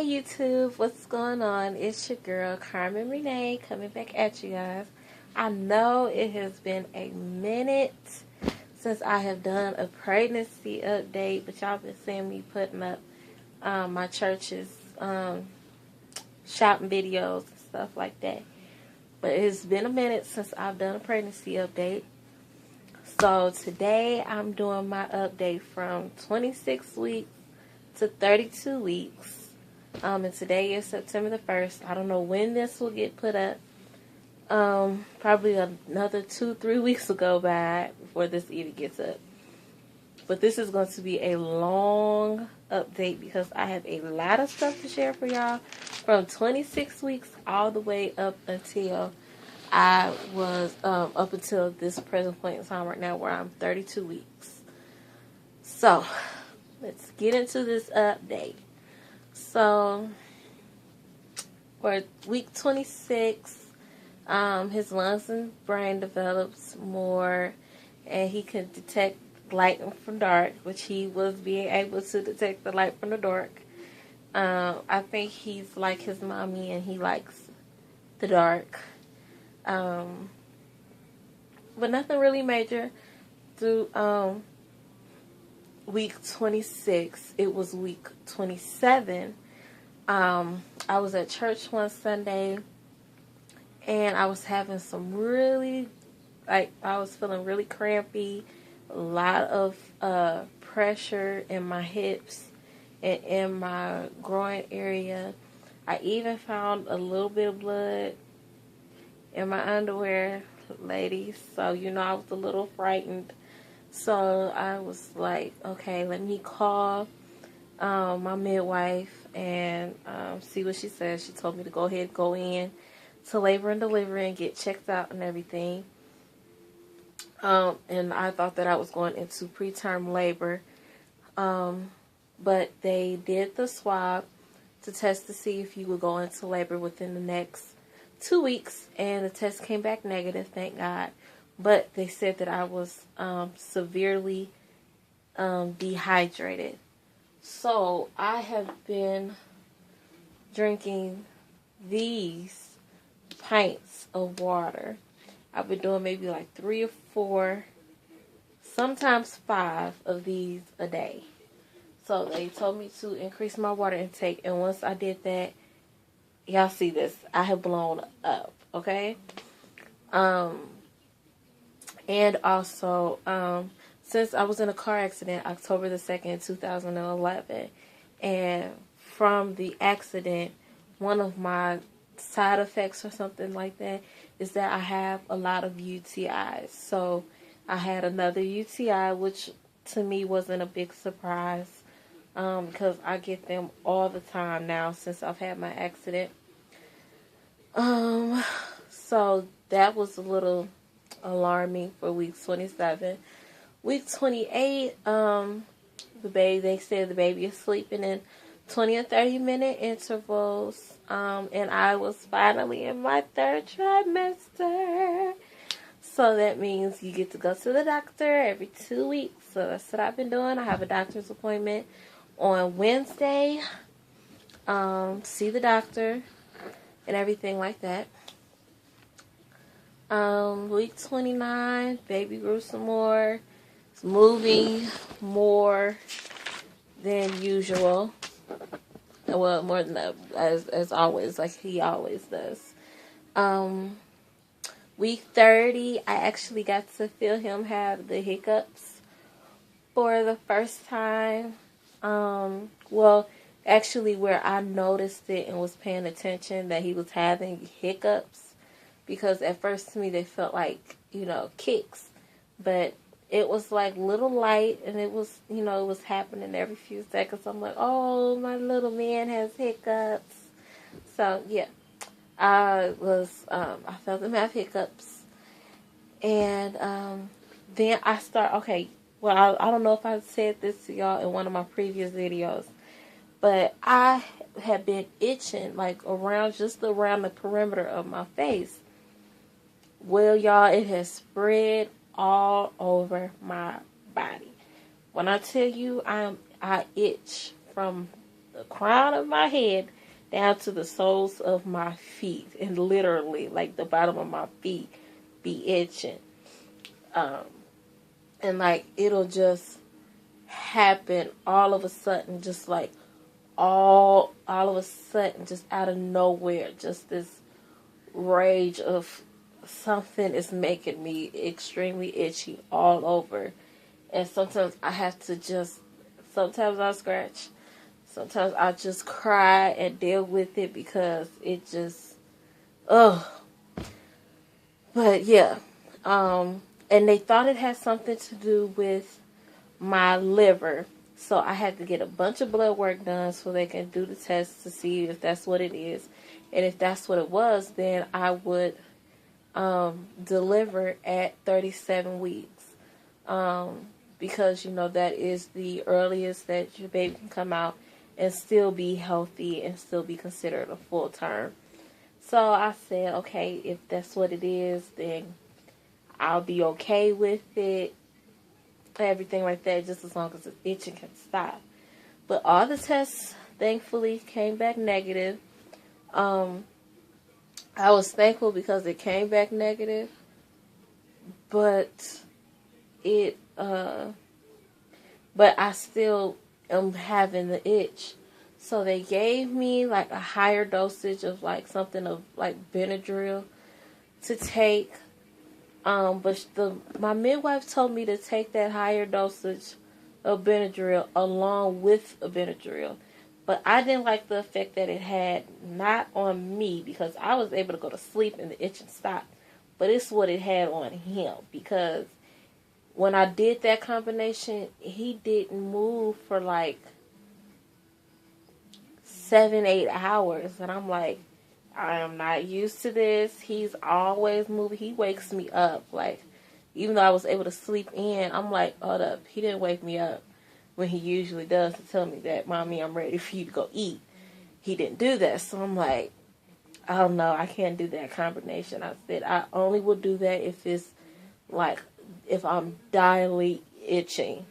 Hey YouTube, what's going on? It's your girl Carmen Renee coming back at you guys. I know it has been a minute since I have done a pregnancy update, but y'all been seeing me putting up my church's shopping videos and stuff like that. But it's been a minute since I've done a pregnancy update. So today I'm doing my update from 26 weeks to 32 weeks. And today is September the 1st. I don't know when this will get put up. Probably another 2-3 weeks will go by before this even gets up. But this is going to be a long update because I have a lot of stuff to share for y'all from 26 weeks all the way up until I was up until this present point in time right now where I'm 32 weeks. So let's get into this update. So for week 26, his lungs and brain develops more, and he can detect light from dark, which he was being able to detect the light from the dark. I think he's like his mommy, and he likes the dark. But nothing really major through week 26. It was week 27. I was at church one Sunday, and I was having some really, I was feeling really crampy, a lot of pressure in my hips and in my groin area. I even found a little bit of blood in my underwear, ladies. So, I was a little frightened. So I was like, okay, let me call my midwife and see what she says. She told me to go ahead and go in to labor and delivery and get checked out and everything. And I thought that I was going into preterm labor. But they did the swab to test to see if you would go into labor within the next 2 weeks. And the test came back negative, thank God. But they said that I was severely dehydrated. So I have been drinking these pints of water. I've been doing maybe like 3 or 4, sometimes 5 of these a day. So they told me to increase my water intake. And once I did that, y'all see this, I have blown up, okay? And also, since I was in a car accident October the 2nd, 2011, and from the accident, one of my side effects or something like that is that I have a lot of UTIs. So I had another UTI, which to me wasn't a big surprise because I get them all the time now since I've had my accident. So that was a little alarming for week 27. Week 28, they said the baby is sleeping in 20 and 30-minute intervals. And I was finally in my 3rd trimester. So that means you get to go to the doctor every 2 weeks. So that's what I've been doing. I have a doctor's appointment on Wednesday. See the doctor and everything like that. Week 29, baby grew some more. It's moving more than usual. Well, more than that, as always, like he always does. Week 30, I actually got to feel him have the hiccups for the first time. Well, actually, where I noticed it and was paying attention that he was having hiccups. Because at first to me they felt like, kicks. But it was like little light and it was, it was happening every few seconds. I'm like, oh, my little man has hiccups. So, yeah. I felt him have hiccups. And then I I don't know if I said this to y'all in one of my previous videos. But I had been itching like just around the perimeter of my face. Well, y'all, it has spread all over my body. When I tell you I itch from the crown of my head down to the soles of my feet, and literally like the bottom of my feet be itching. Um, and like it'll just happen all of a sudden, just like all of a sudden, just out of nowhere, just this rage of something is making me extremely itchy all over. And sometimes I have to just, sometimes I scratch, sometimes I just cry and deal with it because it just, ugh. But yeah, and they thought it had something to do with my liver. So I had to get a bunch of blood work done so they can do the test to see if that's what it is. And if that's what it was, then I would deliver at 37 weeks. Because, you know, that is the earliest that your baby can come out and still be healthy and still be considered a full term. So I said, okay, if that's what it is, then I'll be okay with it. Everything like that, just as long as the itching can stop. But all the tests, thankfully, came back negative. I was thankful because it came back negative, but but I still am having the itch. So they gave me like a higher dosage of like something of like Benadryl to take. But my midwife told me to take that higher dosage of Benadryl along with a Benadryl. But I didn't like the effect that it had, not on me, because I was able to go to sleep and the itching stopped. But it's what it had on him, because when I did that combination, he didn't move for like 7-8 hours. And I'm like, I am not used to this. He's always moving. He wakes me up. Like, even though I was able to sleep in, I'm like, hold up. He didn't wake me up when he usually does to tell me that, Mommy, I'm ready for you to go eat. He didn't do that. So I'm like, oh no, I can't do that combination. I said, I only will do that if it's like, if I'm direly itching.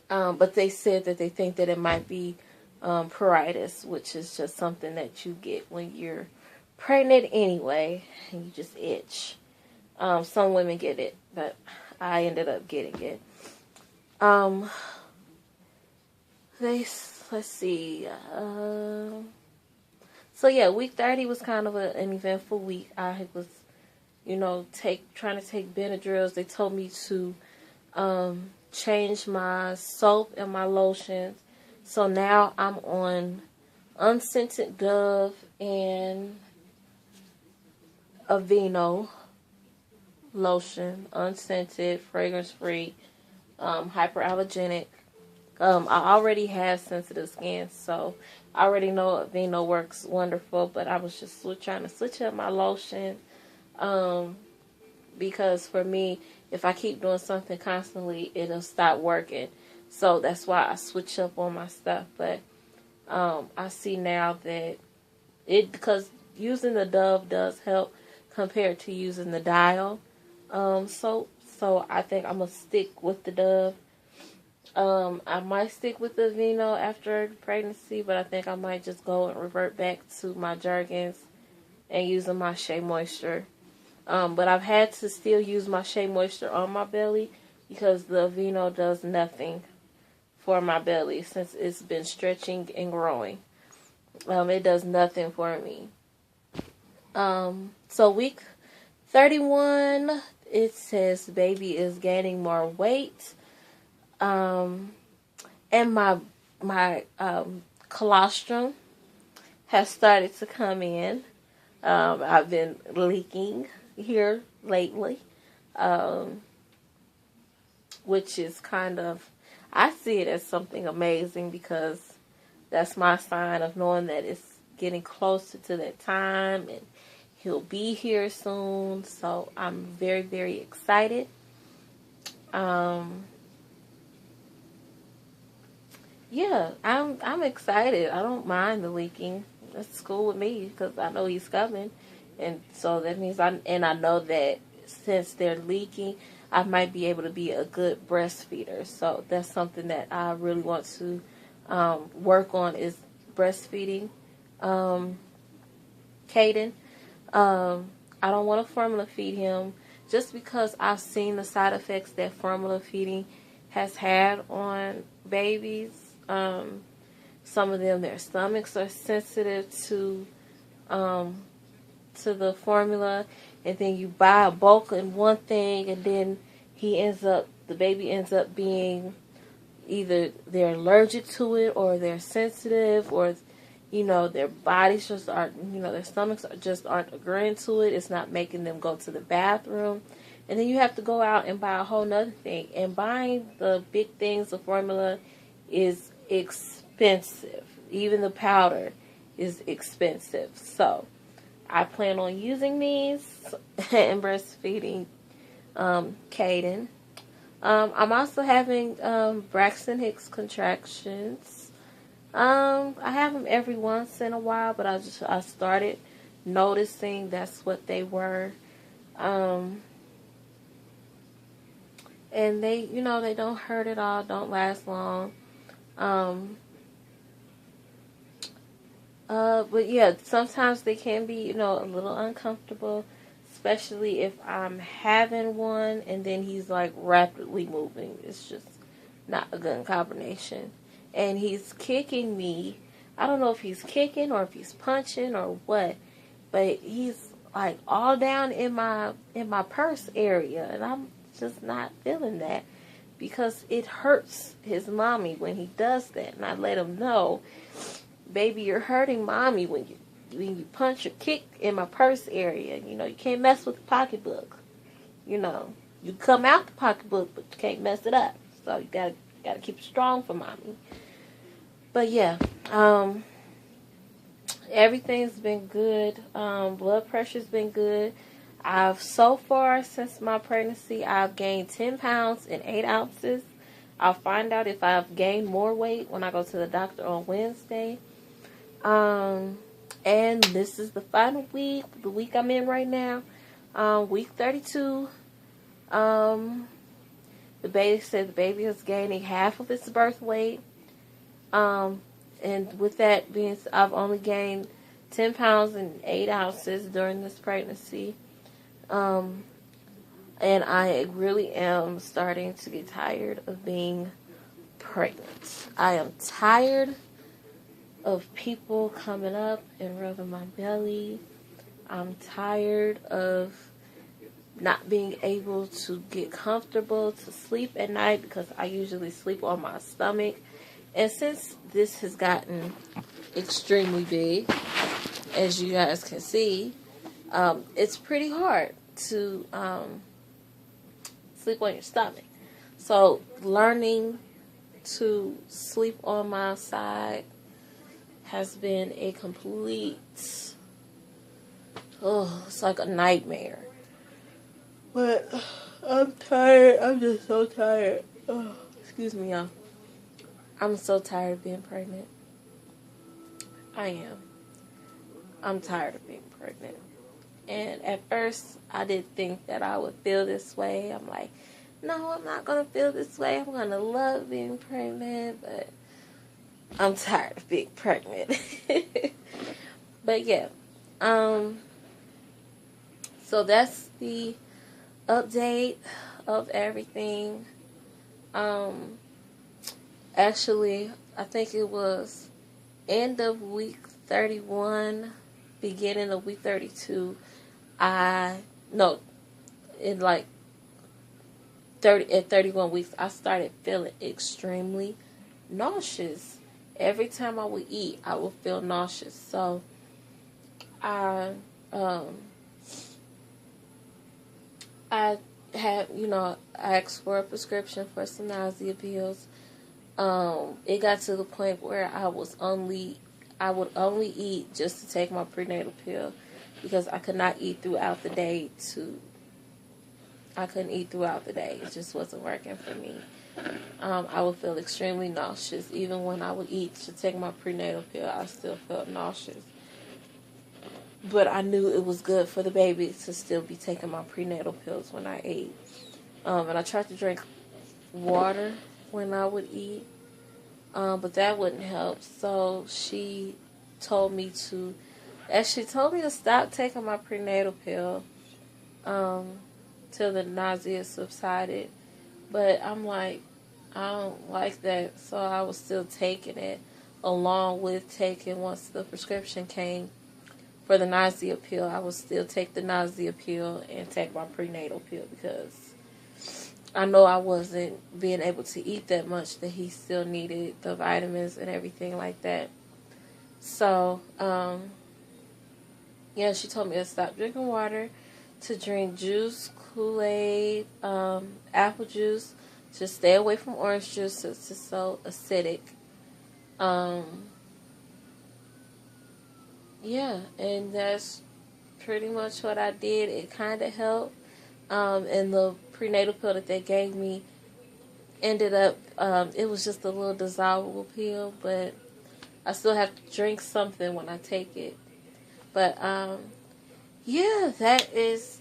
But they said that they think that it might be pruritus, which is just something that you get when you're pregnant anyway, and you just itch. Some women get it, but I ended up getting it. Let's see. So yeah, week 30 was kind of an eventful week. I was, trying to take Benadryls. They told me to change my soap and my lotions. So now I'm on unscented Dove and Aveeno lotion, unscented, fragrance-free, hyperallergenic. I already have sensitive skin, so I already know Aveeno works wonderful, but I was just trying to switch up my lotion, because for me, if I keep doing something constantly, it'll stop working. So that's why I switch up on my stuff. But I see now that because using the Dove does help compared to using the Dial soap. So I think I'm going to stick with the Dove. I might stick with the Aveeno after pregnancy, but I think I might just go and revert back to my Jergens and using my Shea Moisture. But I've had to still use my Shea Moisture on my belly because the Aveeno does nothing for my belly since it's been stretching and growing. It does nothing for me. So week 31, it says baby is gaining more weight. And my colostrum has started to come in. I've been leaking here lately, which is kind of, I see it as something amazing because that's my sign of knowing that it's getting closer to that time and he'll be here soon. So I'm very, very excited. Yeah, I'm excited. I don't mind the leaking. That's cool with me because I know he's coming. And so that means I know that since they're leaking, I might be able to be a good breastfeeder. So that's something that I really want to work on is breastfeeding Caden. I don't want to formula feed him just because I've seen the side effects that formula feeding has had on babies. Some of them, their stomachs are sensitive to the formula, and then you buy a bulk in one thing, and then the baby ends up being either they're allergic to it, or they're sensitive, or their bodies just aren't, their stomachs just aren't agreeing to it. It's not making them go to the bathroom. And then you have to go out and buy a whole nother thing. And buying the big things of formula is expensive. Even the powder is expensive. So I plan on using these and breastfeeding Caden. I'm also having Braxton Hicks contractions. I have them every once in a while, but I started noticing that's what they were. And they, they don't hurt at all, don't last long. But yeah, sometimes they can be, a little uncomfortable, especially if I'm having one and then he's like rapidly moving. It's just not a good combination. And he's kicking me. I don't know if he's kicking or if he's punching or what, but he's like all down in my purse area, and I'm just not feeling that because it hurts his mommy when he does that. And I let him know, baby, you're hurting mommy when you punch or kick in my purse area. You can't mess with the pocketbook. You come out the pocketbook, but you can't mess it up. So you gotta keep it strong for mommy. But yeah, everything's been good. Blood pressure's been good. So far since my pregnancy, I've gained 10 pounds and 8 ounces. I'll find out if I've gained more weight when I go to the doctor on Wednesday. And this is the final week, the week I'm in right now. Week 32. The baby said the baby is gaining half of its birth weight. And with that being said, I've only gained 10 pounds and 8 ounces during this pregnancy. And I really am starting to get tired of being pregnant. I am tired of people coming up and rubbing my belly. I'm tired of not being able to get comfortable to sleep at night because I usually sleep on my stomach. And since this has gotten extremely big, as you guys can see, it's pretty hard to sleep on your stomach. So learning to sleep on my side has been a complete, it's like a nightmare. But I'm tired. I'm just so tired. Excuse me, y'all. I'm so tired of being pregnant. I am. I'm tired of being pregnant. And at first, I didn't think that I would feel this way. I'm like, no, I'm not going to feel this way. I'm going to love being pregnant. But I'm tired of being pregnant. But yeah. So that's the update of everything. Actually, I think it was end of week 31, beginning of week 32. At 31 weeks, I started feeling extremely nauseous. Every time I would eat, I would feel nauseous. So I had, asked for a prescription for some nausea pills. It got to the point where I would only eat just to take my prenatal pill because I could not eat throughout the day. I couldn't eat throughout the day. It just wasn't working for me. I would feel extremely nauseous. Even when I would eat to take my prenatal pill, I still felt nauseous. But I knew it was good for the baby to still be taking my prenatal pills when I ate. And I tried to drink water when I would eat. but that wouldn't help. So she told me to, actually told me to stop taking my prenatal pill till the nausea subsided. But I'm like, I don't like that, so I was still taking it along with taking, once the prescription came for the nausea pill, I would still take the nausea pill and take my prenatal pill because I know I wasn't being able to eat that much, that he still needed the vitamins and everything like that. So, yeah, she told me to stop drinking water, to drink juice, Kool-Aid, apple juice, to stay away from orange juice. It's just so acidic. Yeah, and that's pretty much what I did. It kind of helped. And the prenatal pill that they gave me ended up, it was just a little dissolvable pill, but I still have to drink something when I take it. But, yeah, that is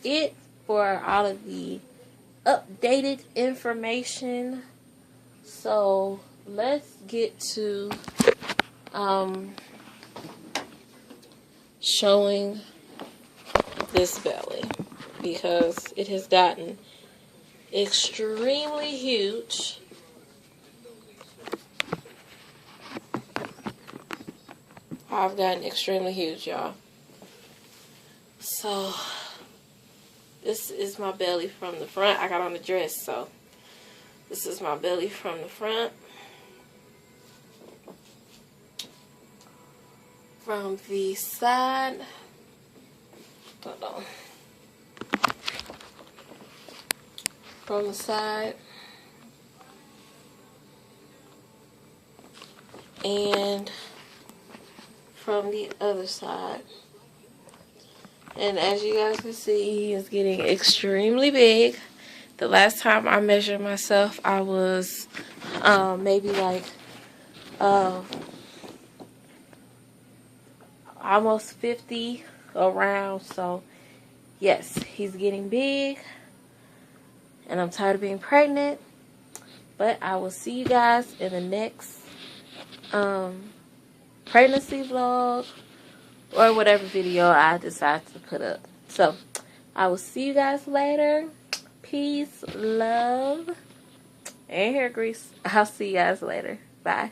it for all of the updated information. So let's get to showing this belly, because it has gotten extremely huge. I've gotten extremely huge, y'all. So this is my belly from the front. I got on the dress, so this is my belly from the front. From the side, hold on. From the side, and from the other side. And as you guys can see, he is getting extremely big. The last time I measured myself, I was maybe like almost 50 around. So yes, he's getting big, and I'm tired of being pregnant. But I will see you guys in the next pregnancy vlog, or whatever video I decide to put up. So I will see you guys later. Peace, love, and hair grease. I'll see you guys later. Bye.